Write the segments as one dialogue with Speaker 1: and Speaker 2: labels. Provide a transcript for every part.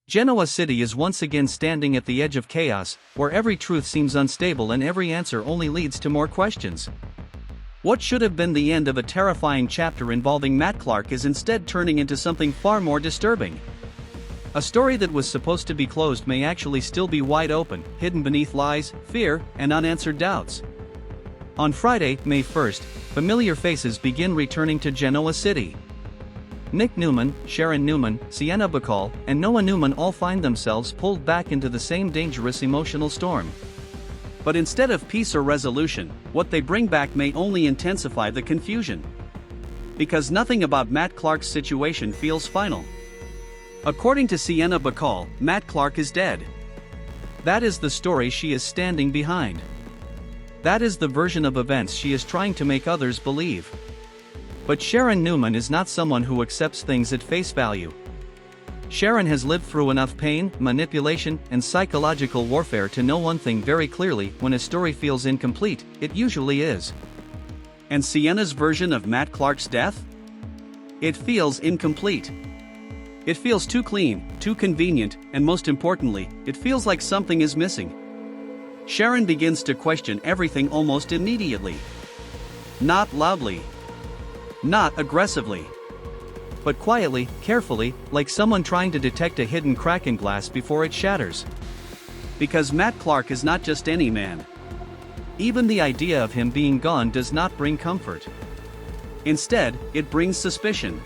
Speaker 1: Genoa City is once again standing at the edge of chaos, where every truth seems unstable and every answer only leads to more questions. What should have been the end of a terrifying chapter involving Matt Clark is instead turning into something far more disturbing. A story that was supposed to be closed may actually still be wide open, hidden beneath lies, fear, and unanswered doubts. On Friday, May 1st, familiar faces begin returning to Genoa City. Nick Newman, Sharon Newman, Sienna Bacall, and Noah Newman all find themselves pulled back into the same dangerous emotional storm. But instead of peace or resolution, what they bring back may only intensify the confusion. Because nothing about Matt Clark's situation feels final. According to Sienna Bacall, Matt Clark is dead. That is the story she is standing behind. That is the version of events she is trying to make others believe. But Sharon Newman is not someone who accepts things at face value. Sharon has lived through enough pain, manipulation, and psychological warfare to know one thing very clearly: when a story feels incomplete, it usually is. And Sienna's version of Matt Clark's death? It feels incomplete. It feels too clean, too convenient, and most importantly, it feels like something is missing. Sharon begins to question everything almost immediately. Not loudly. Not aggressively. But quietly, carefully, like someone trying to detect a hidden crack in glass before it shatters. Because Matt Clark is not just any man. Even the idea of him being gone does not bring comfort. Instead, it brings suspicion.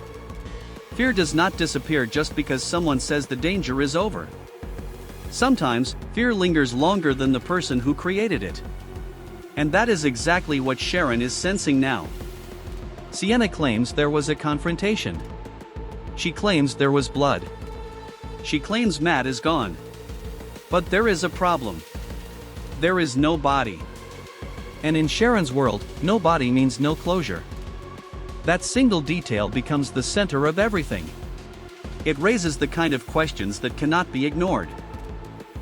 Speaker 1: Fear does not disappear just because someone says the danger is over. Sometimes, fear lingers longer than the person who created it. And that is exactly what Sharon is sensing now. Sienna claims there was a confrontation. She claims there was blood. She claims Matt is gone. But there is a problem. There is no body. And in Sharon's world, no body means no closure. That single detail becomes the center of everything. It raises the kind of questions that cannot be ignored.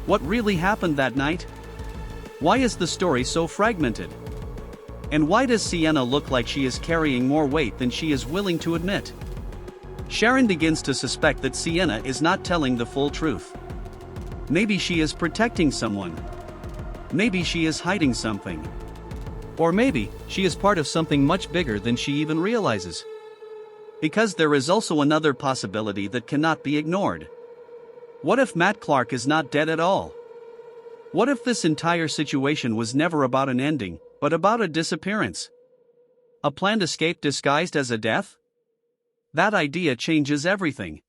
Speaker 1: What really happened that night? Why is the story so fragmented? And why does Sienna look like she is carrying more weight than she is willing to admit? Sharon begins to suspect that Sienna is not telling the full truth. Maybe she is protecting someone. Maybe she is hiding something. Or maybe she is part of something much bigger than she even realizes. Because there is also another possibility that cannot be ignored. What if Matt Clark is not dead at all? What if this entire situation was never about an ending, but about a disappearance? A planned escape disguised as a death? That idea changes everything.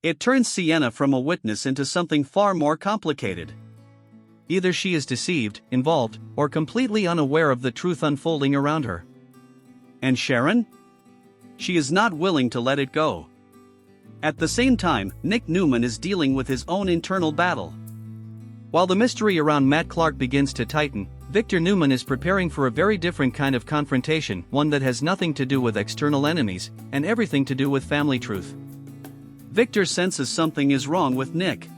Speaker 1: It turns Sienna from a witness into something far more complicated. Either she is deceived, involved, or completely unaware of the truth unfolding around her. And Sharon? She is not willing to let it go. At the same time, Nick Newman is dealing with his own internal battle. While the mystery around Matt Clark begins to tighten, Victor Newman is preparing for a very different kind of confrontation, one that has nothing to do with external enemies, and everything to do with family truth. Victor senses something is wrong with Nick.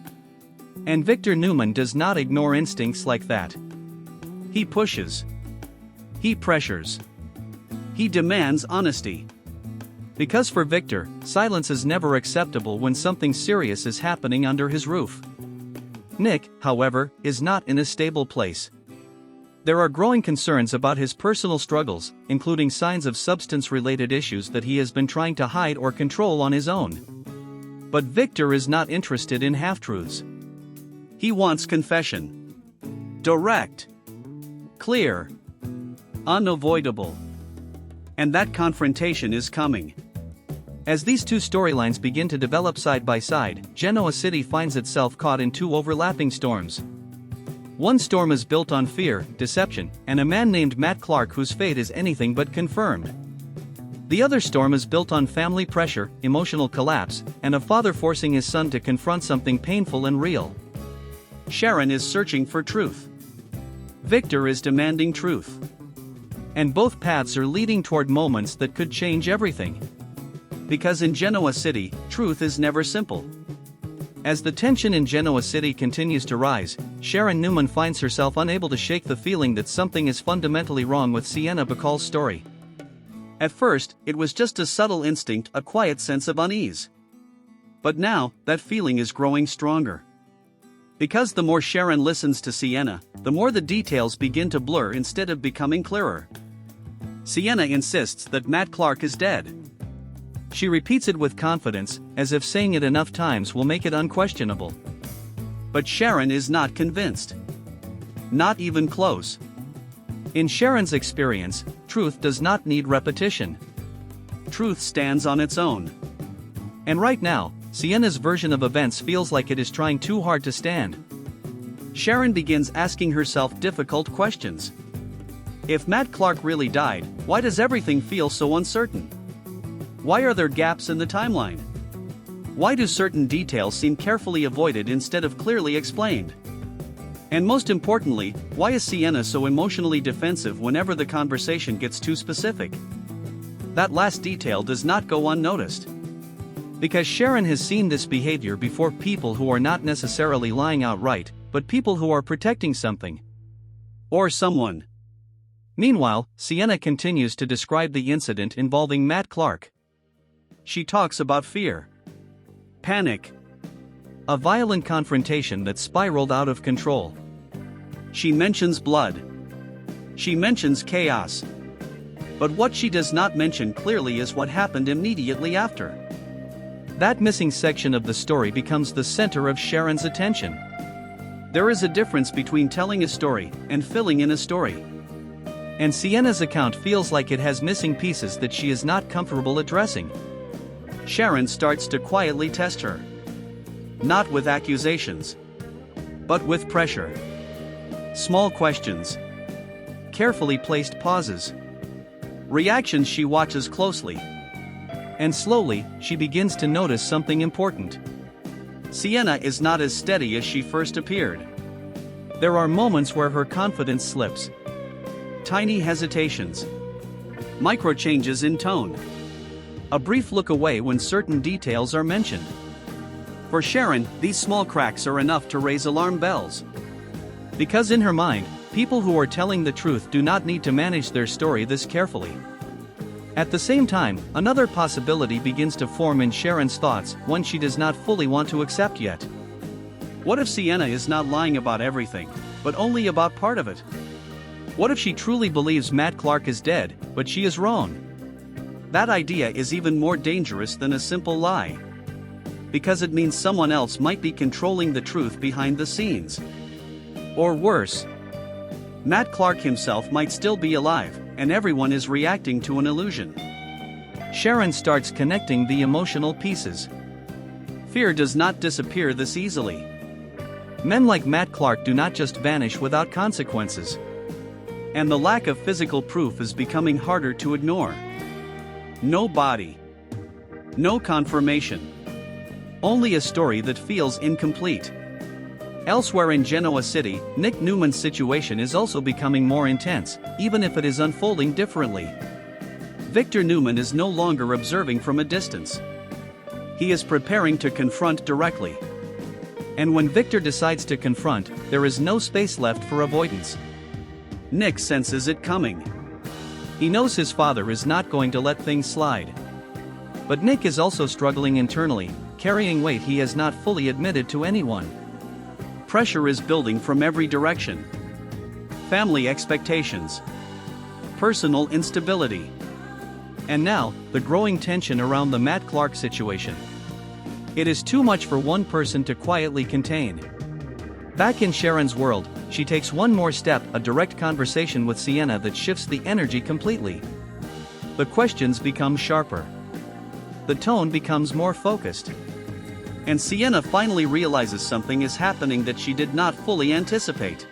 Speaker 1: And Victor Newman does not ignore instincts like that. He pushes. He pressures. He demands honesty. Because for Victor, silence is never acceptable when something serious is happening under his roof. Nick, however, is not in a stable place. There are growing concerns about his personal struggles, including signs of substance-related issues that he has been trying to hide or control on his own. But Victor is not interested in half-truths. He wants confession. Direct. Clear. Unavoidable. And that confrontation is coming. As these two storylines begin to develop side by side, Genoa City finds itself caught in two overlapping storms. One storm is built on fear, deception, and a man named Matt Clark whose fate is anything but confirmed. The other storm is built on family pressure, emotional collapse, and a father forcing his son to confront something painful and real. Sharon is searching for truth. Victor is demanding truth. And both paths are leading toward moments that could change everything. Because in Genoa City, truth is never simple. As the tension in Genoa City continues to rise, Sharon Newman finds herself unable to shake the feeling that something is fundamentally wrong with Sienna Bacall's story. At first, it was just a subtle instinct, a quiet sense of unease. But now, that feeling is growing stronger. Because the more Sharon listens to Sienna, the more the details begin to blur instead of becoming clearer. Sienna insists that Matt Clark is dead. She repeats it with confidence, as if saying it enough times will make it unquestionable. But Sharon is not convinced. Not even close. In Sharon's experience, truth does not need repetition. Truth stands on its own. And right now, Sienna's version of events feels like it is trying too hard to stand. Sharon begins asking herself difficult questions. If Matt Clark really died, why does everything feel so uncertain? Why are there gaps in the timeline? Why do certain details seem carefully avoided instead of clearly explained? And most importantly, why is Sienna so emotionally defensive whenever the conversation gets too specific? That last detail does not go unnoticed. Because Sharon has seen this behavior before people who are not necessarily lying outright, but people who are protecting something. Or someone. Meanwhile, Sienna continues to describe the incident involving Matt Clark. She talks about fear. Panic. A violent confrontation that spiraled out of control. She mentions blood. She mentions chaos. But what she does not mention clearly is what happened immediately after. That missing section of the story becomes the center of Sharon's attention. There is a difference between telling a story and filling in a story. And Sienna's account feels like it has missing pieces that she is not comfortable addressing. Sharon starts to quietly test her. Not with accusations, but with pressure. Small questions. Carefully placed pauses. Reactions she watches closely. And slowly, she begins to notice something important. Sienna is not as steady as she first appeared. There are moments where her confidence slips. Tiny hesitations. Micro changes in tone. A brief look away when certain details are mentioned. For Sharon, these small cracks are enough to raise alarm bells. Because in her mind, people who are telling the truth do not need to manage their story this carefully. At the same time, another possibility begins to form in Sharon's thoughts, one she does not fully want to accept yet. What if Sienna is not lying about everything, but only about part of it? What if she truly believes Matt Clark is dead, but she is wrong? That idea is even more dangerous than a simple lie. Because it means someone else might be controlling the truth behind the scenes. Or worse, Matt Clark himself might still be alive, and everyone is reacting to an illusion. Sharon starts connecting the emotional pieces. Fear does not disappear this easily. Men like Matt Clark do not just vanish without consequences. And the lack of physical proof is becoming harder to ignore. No body. No confirmation. Only a story that feels incomplete. Elsewhere in Genoa City, Nick Newman's situation is also becoming more intense, even if it is unfolding differently. Victor Newman is no longer observing from a distance. He is preparing to confront directly. And when Victor decides to confront, there is no space left for avoidance. Nick senses it coming. He knows his father is not going to let things slide. But Nick is also struggling internally, carrying weight he has not fully admitted to anyone. Pressure is building from every direction. Family expectations. Personal instability. And now, the growing tension around the Matt Clark situation. It is too much for one person to quietly contain. Back in Sharon's world, she takes one more step, a direct conversation with Sienna that shifts the energy completely. The questions become sharper. The tone becomes more focused. And Sienna finally realizes something is happening that she did not fully anticipate.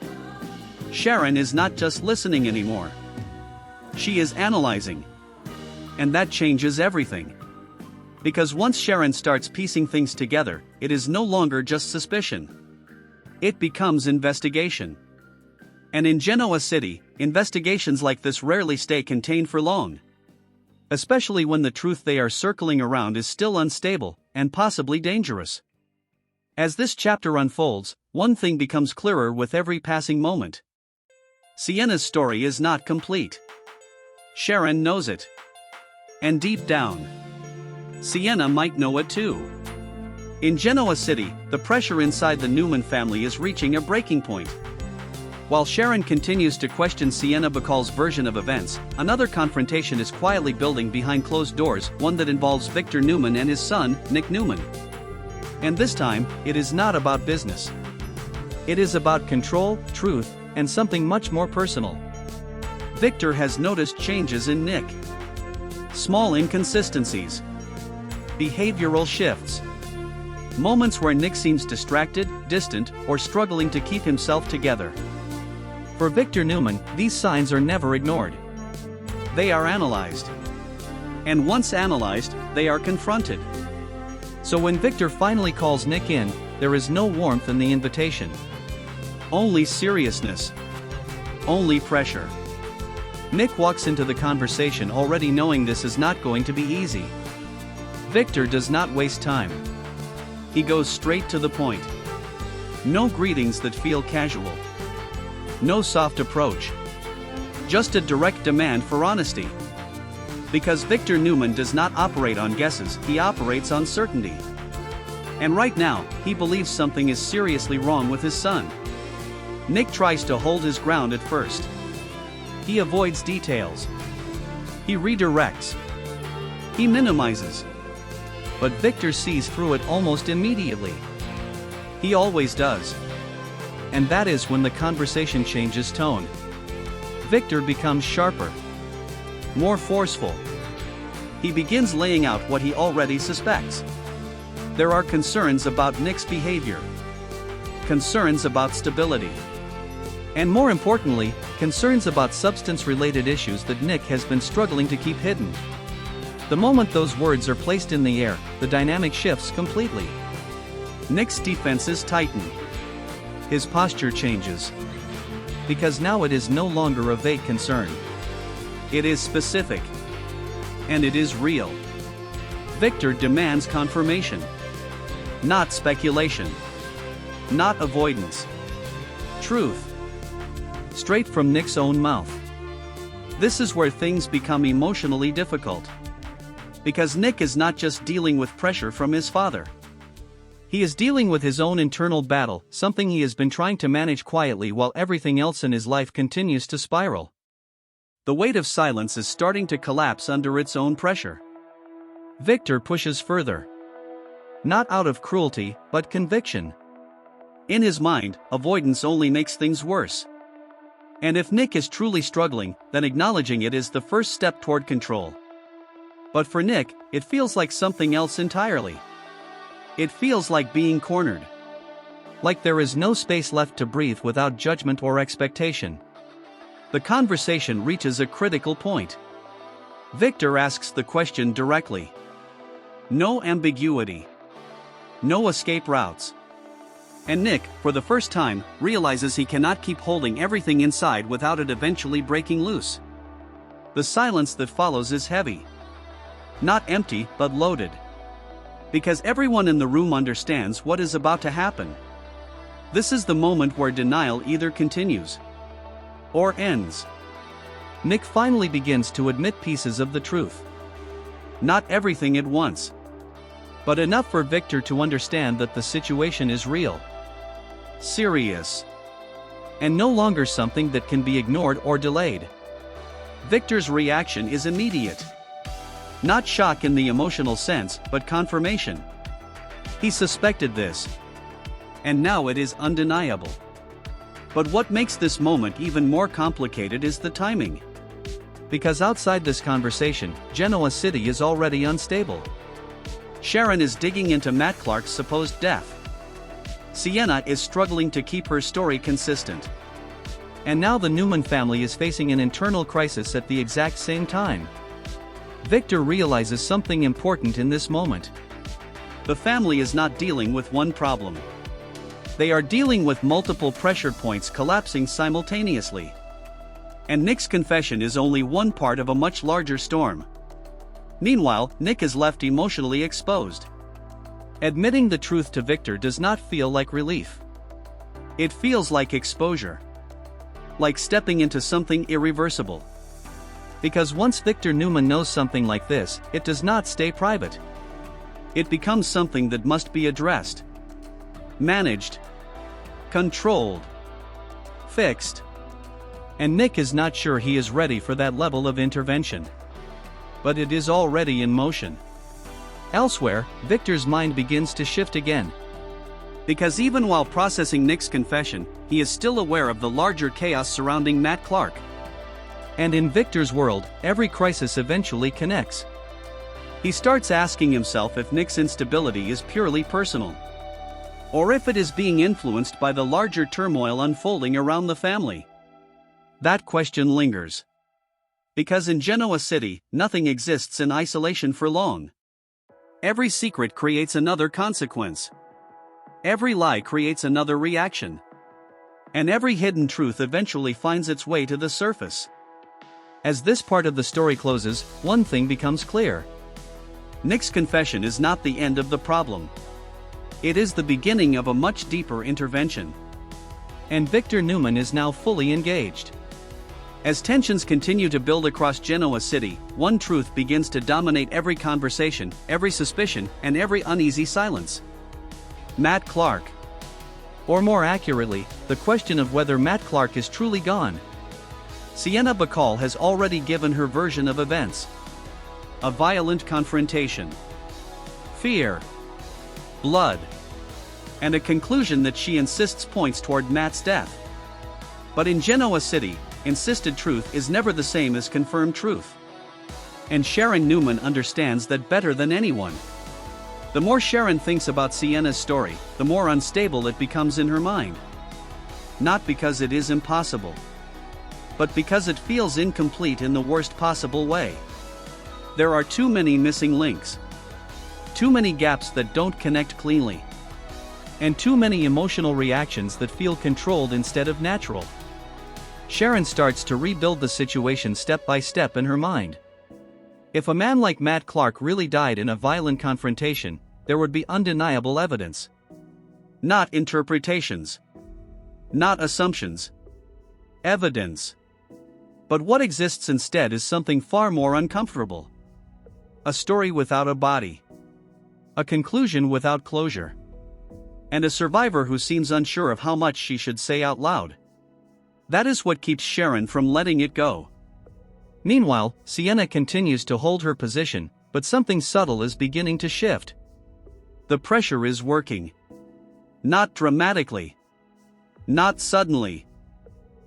Speaker 1: Sharon is not just listening anymore. She is analyzing. And that changes everything. Because once Sharon starts piecing things together, it is no longer just suspicion. It becomes investigation. And in Genoa City, investigations like this rarely stay contained for long. Especially when the truth they are circling around is still unstable, and possibly dangerous. As this chapter unfolds, one thing becomes clearer with every passing moment. Sienna's story is not complete. Sharon knows it. And deep down, Sienna might know it too. In Genoa City, the pressure inside the Newman family is reaching a breaking point. While Sharon continues to question Sienna Bacall's version of events, another confrontation is quietly building behind closed doors, one that involves Victor Newman and his son, Nick Newman. And this time, it is not about business. It is about control, truth, and something much more personal. Victor has noticed changes in Nick. Small inconsistencies. Behavioral shifts. Moments where Nick seems distracted, distant, or struggling to keep himself together. For Victor Newman, these signs are never ignored. They are analyzed. And once analyzed, they are confronted. So when Victor finally calls Nick in, there is no warmth in the invitation. Only seriousness. Only pressure. Nick walks into the conversation already knowing this is not going to be easy. Victor does not waste time. He goes straight to the point. No greetings that feel casual. No soft approach. Just a direct demand for honesty. Because Victor Newman does not operate on guesses, he operates on certainty. And right now, he believes something is seriously wrong with his son. Nick tries to hold his ground at first. He avoids details. He redirects. He minimizes. But Victor sees through it almost immediately. He always does. And that is when the conversation changes tone. Victor becomes sharper. More forceful. He begins laying out what he already suspects. There are concerns about Nick's behavior. Concerns about stability. And more importantly, concerns about substance-related issues that Nick has been struggling to keep hidden. The moment those words are placed in the air, the dynamic shifts completely. Nick's defenses tighten. His posture changes. Because now it is no longer a vague concern. It is specific. And it is real. Victor demands confirmation. Not speculation. Not avoidance. Truth. Straight from Nick's own mouth. This is where things become emotionally difficult. Because Nick is not just dealing with pressure from his father. He is dealing with his own internal battle, something he has been trying to manage quietly while everything else in his life continues to spiral. The weight of silence is starting to collapse under its own pressure. Victor pushes further. Not out of cruelty, but conviction. In his mind, avoidance only makes things worse. And if Nick is truly struggling, then acknowledging it is the first step toward control. But for Nick, it feels like something else entirely. It feels like being cornered. Like there is no space left to breathe without judgment or expectation. The conversation reaches a critical point. Victor asks the question directly. No ambiguity. No escape routes. And Nick, for the first time, realizes he cannot keep holding everything inside without it eventually breaking loose. The silence that follows is heavy. Not empty, but loaded. Because everyone in the room understands what is about to happen. This is the moment where denial either continues or ends. Nick finally begins to admit pieces of the truth. Not everything at once. But enough for Victor to understand that the situation is real. Serious. And no longer something that can be ignored or delayed. Victor's reaction is immediate. Not shock in the emotional sense, but confirmation. He suspected this. And now it is undeniable. But what makes this moment even more complicated is the timing. Because outside this conversation, Genoa City is already unstable. Sharon is digging into Matt Clark's supposed death. Sienna is struggling to keep her story consistent. And now the Newman family is facing an internal crisis at the exact same time. Victor realizes something important in this moment. The family is not dealing with one problem. They are dealing with multiple pressure points collapsing simultaneously. And Nick's confession is only one part of a much larger storm. Meanwhile, Nick is left emotionally exposed. Admitting the truth to Victor does not feel like relief. It feels like exposure. Like stepping into something irreversible. Because once Victor Newman knows something like this, it does not stay private. It becomes something that must be addressed, managed, controlled, fixed. And Nick is not sure he is ready for that level of intervention. But it is already in motion. Elsewhere, Victor's mind begins to shift again. Because even while processing Nick's confession, he is still aware of the larger chaos surrounding Matt Clark. And in Victor's world, every crisis eventually connects. He starts asking himself if Nick's instability is purely personal, or if it is being influenced by the larger turmoil unfolding around the family. That question lingers. Because in Genoa City, nothing exists in isolation for long. Every secret creates another consequence. Every lie creates another reaction. And every hidden truth eventually finds its way to the surface. As this part of the story closes, one thing becomes clear. Nick's confession is not the end of the problem. It is the beginning of a much deeper intervention. And Victor Newman is now fully engaged. As tensions continue to build across Genoa City, one truth begins to dominate every conversation, every suspicion, and every uneasy silence. Matt Clark. Or more accurately, the question of whether Matt Clark is truly gone. Sienna Bacall has already given her version of events. A violent confrontation, fear, blood, and a conclusion that she insists points toward Matt's death. But in Genoa City, insisted truth is never the same as confirmed truth. And Sharon Newman understands that better than anyone. The more Sharon thinks about Sienna's story, the more unstable it becomes in her mind. Not because it is impossible, but because it feels incomplete in the worst possible way. There are too many missing links. Too many gaps that don't connect cleanly. And too many emotional reactions that feel controlled instead of natural. Sharon starts to rebuild the situation step by step in her mind. If a man like Matt Clark really died in a violent confrontation, there would be undeniable evidence. Not interpretations. Not assumptions. Evidence. But what exists instead is something far more uncomfortable. A story without a body. A conclusion without closure. And a survivor who seems unsure of how much she should say out loud. That is what keeps Sharon from letting it go. Meanwhile, Sienna continues to hold her position, but something subtle is beginning to shift. The pressure is working. Not dramatically. Not suddenly.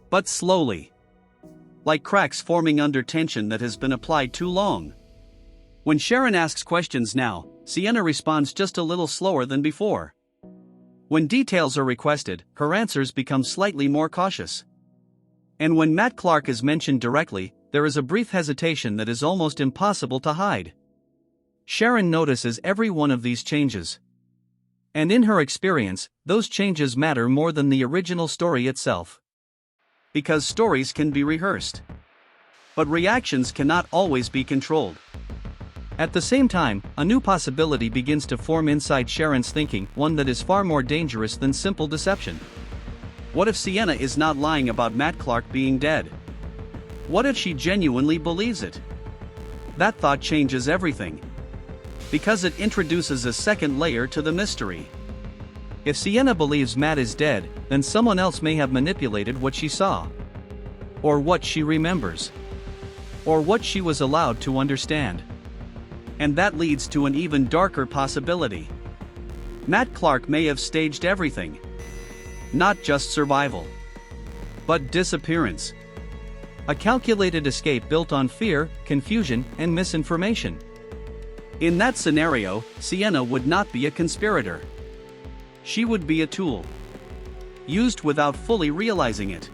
Speaker 1: But slowly. Like cracks forming under tension that has been applied too long. When Sharon asks questions now, Sienna responds just a little slower than before. When details are requested, her answers become slightly more cautious. And when Matt Clark is mentioned directly, there is a brief hesitation that is almost impossible to hide. Sharon notices every one of these changes. And in her experience, those changes matter more than the original story itself. Because stories can be rehearsed. But reactions cannot always be controlled. At the same time, a new possibility begins to form inside Sharon's thinking, one that is far more dangerous than simple deception. What if Sienna is not lying about Matt Clark being dead? What if she genuinely believes it? That thought changes everything. Because it introduces a second layer to the mystery. If Sienna believes Matt is dead, then someone else may have manipulated what she saw. Or what she remembers. Or what she was allowed to understand. And that leads to an even darker possibility. Matt Clark may have staged everything. Not just survival. But disappearance. A calculated escape built on fear, confusion, and misinformation. In that scenario, Sienna would not be a conspirator. She would be a tool. Used without fully realizing it.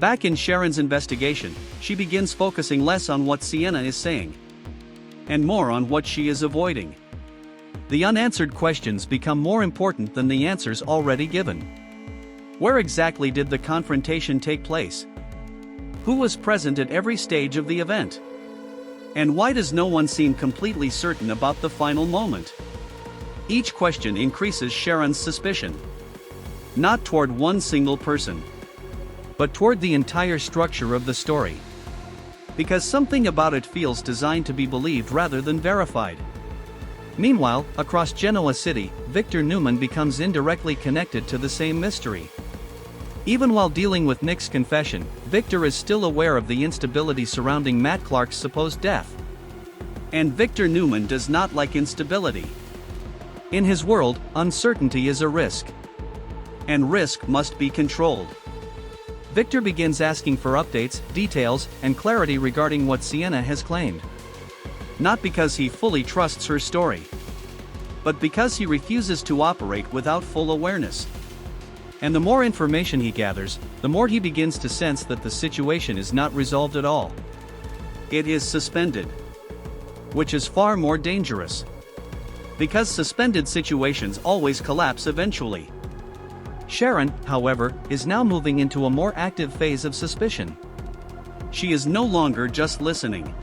Speaker 1: Back in Sharon's investigation, she begins focusing less on what Sienna is saying. And more on what she is avoiding. The unanswered questions become more important than the answers already given. Where exactly did the confrontation take place? Who was present at every stage of the event? And why does no one seem completely certain about the final moment? Each question increases Sharon's suspicion. Not toward one single person, but toward the entire structure of the story. Because something about it feels designed to be believed rather than verified. Meanwhile, across Genoa City, Victor Newman becomes indirectly connected to the same mystery. Even while dealing with Nick's confession, Victor is still aware of the instability surrounding Matt Clark's supposed death. And Victor Newman does not like instability. In his world, uncertainty is a risk. And risk must be controlled. Victor begins asking for updates, details, and clarity regarding what Sienna has claimed. Not because he fully trusts her story, but because he refuses to operate without full awareness. And the more information he gathers, the more he begins to sense that the situation is not resolved at all. It is suspended. Which is far more dangerous. Because suspended situations always collapse eventually. Sharon, however, is now moving into a more active phase of suspicion. She is no longer just listening.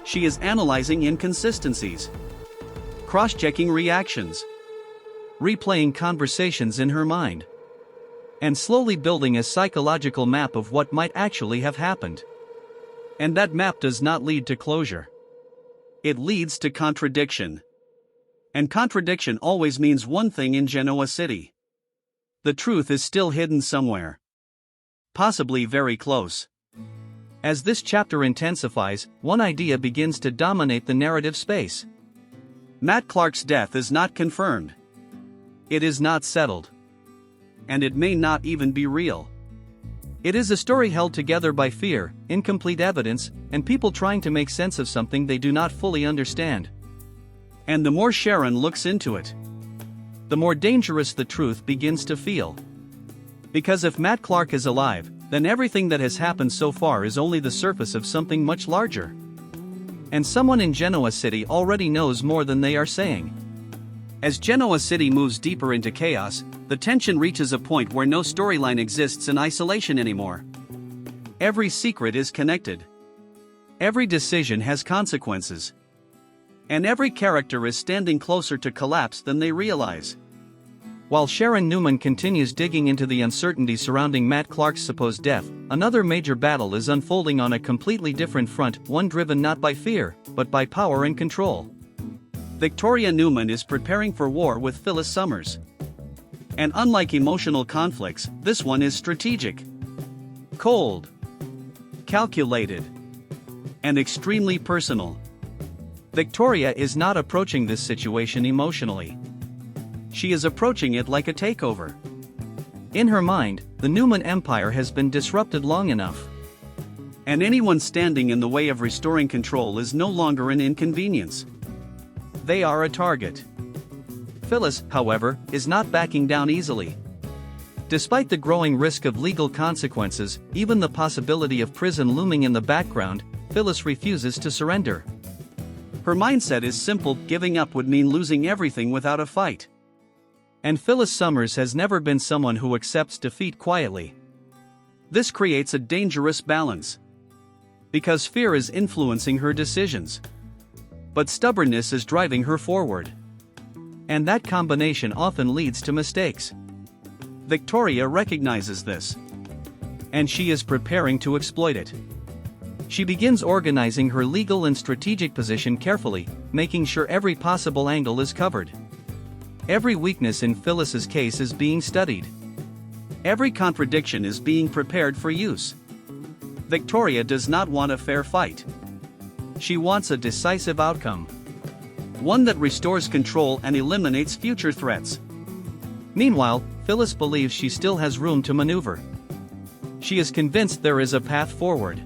Speaker 1: She is analyzing inconsistencies, cross-checking reactions, replaying conversations in her mind, and slowly building a psychological map of what might actually have happened. And that map does not lead to closure. It leads to contradiction. And contradiction always means one thing in Genoa City. The truth is still hidden somewhere. Possibly very close. As this chapter intensifies, one idea begins to dominate the narrative space. Matt Clark's death is not confirmed. It is not settled. And it may not even be real. It is a story held together by fear, incomplete evidence, and people trying to make sense of something they do not fully understand. And the more Sharon looks into it, the more dangerous the truth begins to feel. Because if Matt Clark is alive, then everything that has happened so far is only the surface of something much larger. And someone in Genoa City already knows more than they are saying. As Genoa City moves deeper into chaos, the tension reaches a point where no storyline exists in isolation anymore. Every secret is connected. Every decision has consequences. And every character is standing closer to collapse than they realize. While Sharon Newman continues digging into the uncertainty surrounding Matt Clark's supposed death, another major battle is unfolding on a completely different front, one driven not by fear, but by power and control. Victoria Newman is preparing for war with Phyllis Summers. And unlike emotional conflicts, this one is strategic, cold, calculated, and extremely personal. Victoria is not approaching this situation emotionally. She is approaching it like a takeover. In her mind, the Newman Empire has been disrupted long enough. And anyone standing in the way of restoring control is no longer an inconvenience. They are a target. Phyllis, however, is not backing down easily. Despite the growing risk of legal consequences, even the possibility of prison looming in the background, Phyllis refuses to surrender. Her mindset is simple: giving up would mean losing everything without a fight. And Phyllis Summers has never been someone who accepts defeat quietly. This creates a dangerous balance. Because fear is influencing her decisions. But stubbornness is driving her forward. And that combination often leads to mistakes. Victoria recognizes this. And she is preparing to exploit it. She begins organizing her legal and strategic position carefully, making sure every possible angle is covered. Every weakness in Phyllis's case is being studied. Every contradiction is being prepared for use. Victoria does not want a fair fight. She wants a decisive outcome. One that restores control and eliminates future threats. Meanwhile, Phyllis believes she still has room to maneuver. She is convinced there is a path forward.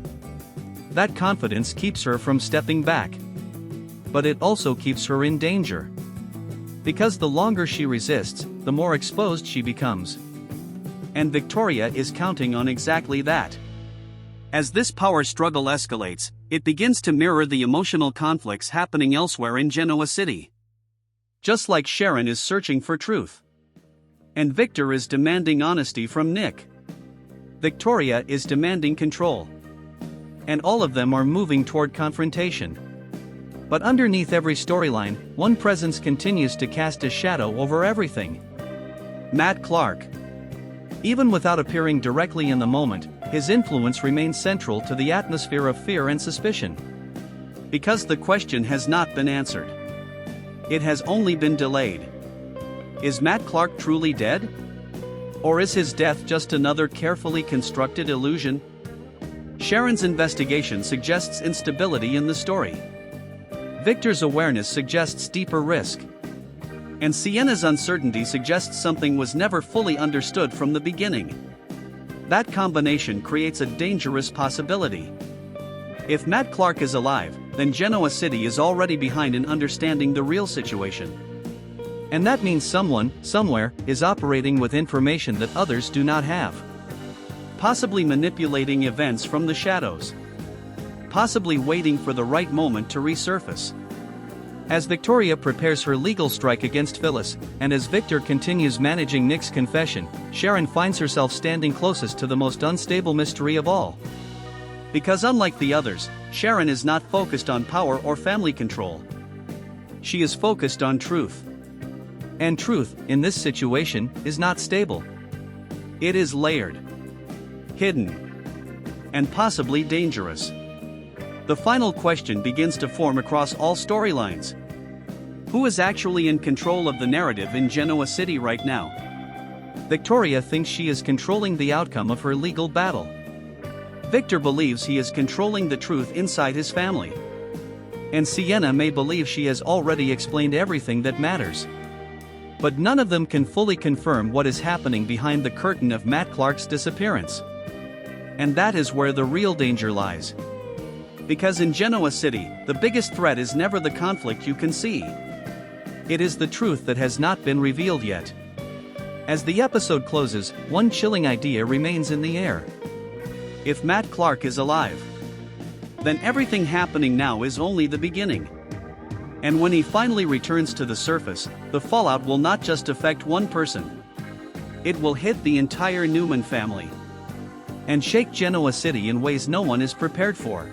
Speaker 1: That confidence keeps her from stepping back. But it also keeps her in danger. Because the longer she resists, the more exposed she becomes. And Victoria is counting on exactly that. As this power struggle escalates, it begins to mirror the emotional conflicts happening elsewhere in Genoa City. Just like Sharon is searching for truth. And Victor is demanding honesty from Nick. Victoria is demanding control. And all of them are moving toward confrontation. But underneath every storyline, one presence continues to cast a shadow over everything. Matt Clark. Even without appearing directly in the moment, his influence remains central to the atmosphere of fear and suspicion. Because the question has not been answered. It has only been delayed. Is Matt Clark truly dead? Or is his death just another carefully constructed illusion? Sharon's investigation suggests instability in the story. Victor's awareness suggests deeper risk. And Sienna's uncertainty suggests something was never fully understood from the beginning. That combination creates a dangerous possibility. If Matt Clark is alive, then Genoa City is already behind in understanding the real situation. And that means someone, somewhere, is operating with information that others do not have. Possibly manipulating events from the shadows. Possibly waiting for the right moment to resurface. As Victoria prepares her legal strike against Phyllis, and as Victor continues managing Nick's confession, Sharon finds herself standing closest to the most unstable mystery of all. Because unlike the others, Sharon is not focused on power or family control. She is focused on truth. And truth, in this situation, is not stable. It is layered, hidden, and possibly dangerous. The final question begins to form across all storylines. Who is actually in control of the narrative in Genoa City right now? Victoria thinks she is controlling the outcome of her legal battle. Victor believes he is controlling the truth inside his family. And Sienna may believe she has already explained everything that matters. But none of them can fully confirm what is happening behind the curtain of Matt Clark's disappearance. And that is where the real danger lies. Because in Genoa City, the biggest threat is never the conflict you can see. It is the truth that has not been revealed yet. As the episode closes, one chilling idea remains in the air. If Matt Clark is alive, then everything happening now is only the beginning. And when he finally returns to the surface, the fallout will not just affect one person. It will hit the entire Newman family. And shake Genoa City in ways no one is prepared for.